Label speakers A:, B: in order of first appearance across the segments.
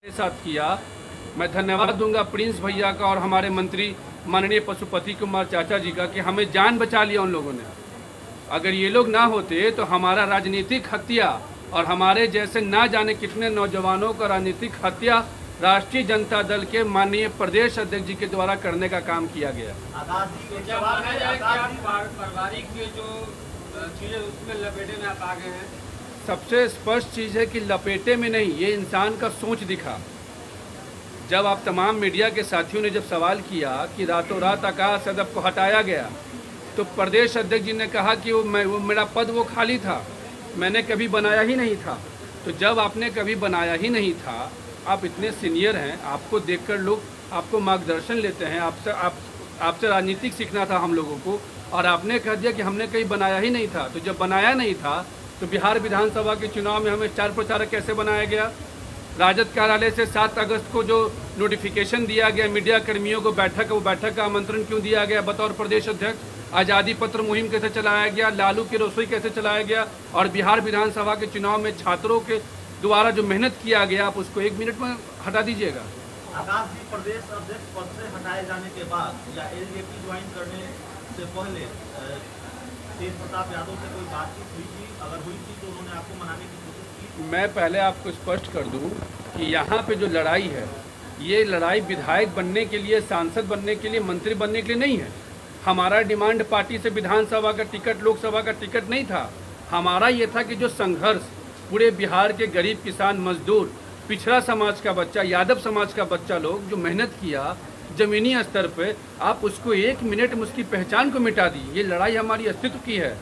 A: के साथ किया। मैं धन्यवाद दूंगा प्रिंस भैया का और हमारे मंत्री माननीय पशुपति कुमार चाचा जी का कि हमें जान बचा लिया उन लोगों ने। अगर ये लोग ना होते तो हमारा राजनीतिक हत्या और हमारे जैसे ना जाने कितने नौजवानों का राजनीतिक हत्या राष्ट्रीय जनता दल के माननीय प्रदेश अध्यक्ष जी के द्वारा करने का काम किया गया।
B: पारिवारिक जो चीजें उसमें लपेटे में आप आ गए हैं।
A: सबसे स्पष्ट चीज़ है कि लपेटे में नहीं, ये इंसान का सोच दिखा। जब आप तमाम मीडिया के साथियों ने जब सवाल किया कि रातों रात आकाश यादव को हटाया गया, तो प्रदेश अध्यक्ष जी ने कहा कि वो मेरा पद वो खाली था, मैंने कभी बनाया ही नहीं था। तो जब आपने कभी बनाया ही नहीं था, आप इतने सीनियर हैं, आपको देखकर लोग आपको मार्गदर्शन लेते हैं, आपसे राजनीतिक सीखना था हम लोगों को, और आपने कह दिया कि हमने कहीं बनाया ही नहीं था। तो जब बनाया नहीं था तो बिहार विधानसभा के चुनाव में हमें स्टार प्रचारक कैसे बनाया गया? राजद कार्यालय से 7 अगस्त को जो नोटिफिकेशन दिया गया मीडिया कर्मियों को, वो बैठक का आमंत्रण क्यों दिया गया बतौर प्रदेश अध्यक्ष? आज़ादी पत्र मुहिम कैसे चलाया गया? लालू की रसोई कैसे चलाया गया? और बिहार विधानसभा के चुनाव में छात्रों के द्वारा जो मेहनत किया गया, आप उसको 1 मिनट में हटा दीजिएगा।
C: आकाश जी, प्रदेश अध्यक्ष पद से हटाए जाने के बाद या एलजेपी ज्वाइन करने से पहले तेज प्रताप यादव से कोई बातचीत हुई थी? अगर हुई थी तो उन्होंने आपको मनाने की कोशिश की?
A: मैं पहले आपको स्पष्ट कर दूं कि यहाँ पे जो लड़ाई है, ये लड़ाई विधायक बनने के लिए, सांसद बनने के लिए, मंत्री बनने के लिए नहीं है। हमारा डिमांड पार्टी से विधानसभा का टिकट, लोकसभा का टिकट नहीं था। हमारा ये था कि जो संघर्ष पूरे बिहार के गरीब किसान, मजदूर, पिछड़ा समाज का बच्चा, यादव समाज का बच्चा लोग जो मेहनत किया जमीनी स्तर पे, आप उसको 1 मिनट में उसकी पहचान को मिटा दी। ये लड़ाई हमारी अस्तित्व की है।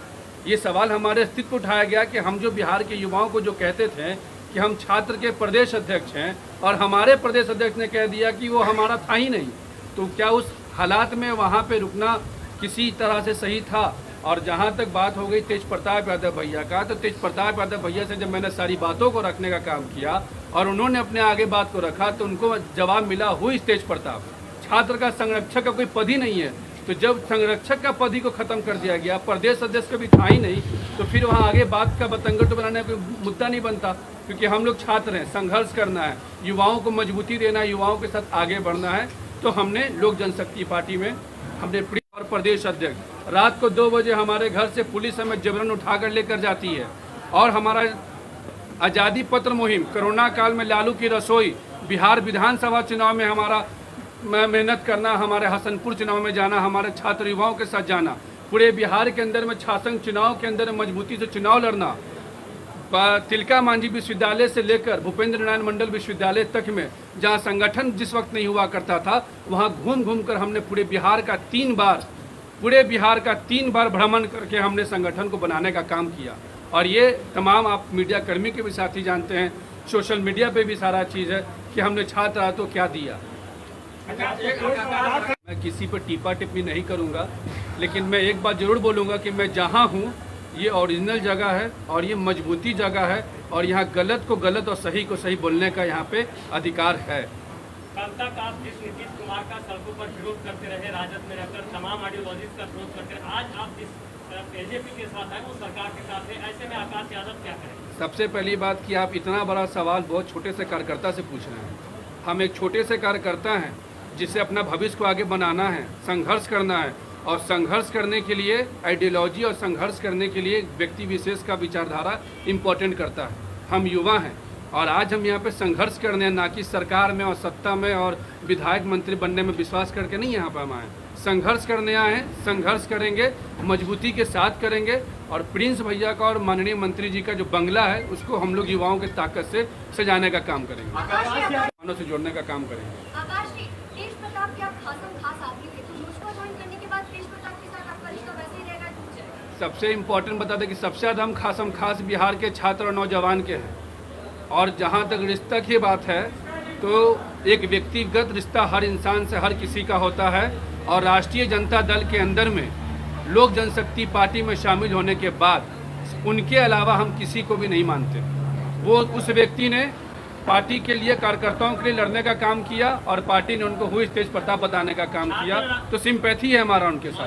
A: ये सवाल हमारे अस्तित्व को उठाया गया कि हम जो बिहार के युवाओं को जो कहते थे कि हम छात्र के प्रदेश अध्यक्ष हैं, और हमारे प्रदेश अध्यक्ष ने कह दिया कि वो हमारा था ही नहीं, तो क्या उस हालात में वहाँ पे रुकना किसी तरह से सही था? और जहाँ तक बात हो गई तेज प्रताप यादव भैया का, तो तेज प्रताप यादव भैया से जब मैंने सारी बातों को रखने का काम किया और उन्होंने अपने आगे बात को रखा, तो उनको जवाब मिला हुई तेज प्रताप। छात्र का संरक्षक का कोई पद ही नहीं है, तो जब संरक्षक का पद ही को खत्म कर दिया गया, प्रदेश अध्यक्ष का भी था ही नहीं, तो फिर वहाँ आगे बात का बतंगड़ तो बनाने का कोई मुद्दा नहीं बनता। क्योंकि हम लोग छात्र हैं, संघर्ष करना है, युवाओं को मजबूती देना है, युवाओं के साथ आगे बढ़ना है। तो हमने लोक जनशक्ति पार्टी में हमने और प्रदेश अध्यक्ष रात को 2 बजे हमारे घर से पुलिस हमें जबरन उठाकर लेकर जाती है। और हमारा आज़ादी पत्र मुहिम, कोरोना काल में लालू की रसोई, बिहार विधानसभा चुनाव में हमारा मेहनत करना, हमारे हसनपुर चुनाव में जाना, हमारे छात्र युवाओं के साथ जाना, पूरे बिहार के अंदर में शासन चुनाव के अंदर मजबूती से चुनाव लड़ना, तिलका मांझी विश्वविद्यालय से लेकर भूपेंद्र नारायण मंडल विश्वविद्यालय तक में जहां संगठन जिस वक्त नहीं हुआ करता था, वहां घूम घूम कर हमने पूरे बिहार का 3 बार भ्रमण करके हमने संगठन को बनाने का काम किया। और ये तमाम आप मीडिया कर्मी के भी साथी जानते हैं, सोशल मीडिया पे भी सारा चीज़ है कि हमने छात्र तो क्या दिया। मैं किसी पर टीपा टिप्पणी नहीं करूँगा, लेकिन मैं एक बात जरूर बोलूँगा कि मैं जहाँ हूँ ये ओरिजिनल जगह है और ये मजबूती जगह है, और यहाँ गलत को गलत और सही को सही बोलने का यहाँ पे अधिकार है।
D: कल तक आप जिस नीतीश कुमार का सड़कों पर विरोध करते रहे, राजद में रहकर तमाम आइडियोलॉजीज का विरोध करते रहे, आज आप जिस एलजेपी के साथ हैं वो सरकार के साथ है, ऐसे में आकाश यादव क्या करें? सबसे पहली बात कि आप इतना बड़ा सवाल बहुत छोटे से कार्यकर्ता से पूछ रहे हैं। हम एक छोटे से कार्यकर्ता हैं जिसे अपना भविष्य को आगे बनाना है, संघर्ष करना है, और संघर्ष करने के लिए आइडियोलॉजी और संघर्ष करने के लिए व्यक्ति विशेष का विचारधारा इम्पोर्टेंट करता है। हम युवा हैं और आज हम यहाँ पे संघर्ष करने, ना कि सरकार में और सत्ता में और विधायक मंत्री बनने में विश्वास करके नहीं यहाँ पर हम आए। संघर्ष करने आए हैं, संघर्ष करेंगे, मजबूती के साथ करेंगे, और प्रिंस भैया का और माननीय मंत्री जी का जो बंगला है उसको हम लोग युवाओं की ताकत से सजाने का काम करेंगे, मानव से जोड़ने का काम करेंगे। सबसे इम्पोर्टेंट बता दें कि सबसे ज़्यादा हम खास बिहार के छात्र और नौजवान के हैं। और जहाँ तक रिश्ता की बात है, तो एक व्यक्तिगत रिश्ता हर इंसान से, हर किसी का होता है, और राष्ट्रीय जनता दल के अंदर में लोक जनशक्ति पार्टी में शामिल होने के बाद उनके अलावा हम किसी को भी नहीं मानते। वो उस व्यक्ति ने पार्टी के लिए, कार्यकर्ताओं के लिए लड़ने का काम किया और पार्टी ने उनको हुई तेज प्रताप बताने का काम किया, तो सिंपैथी है हमारा उनके साथ।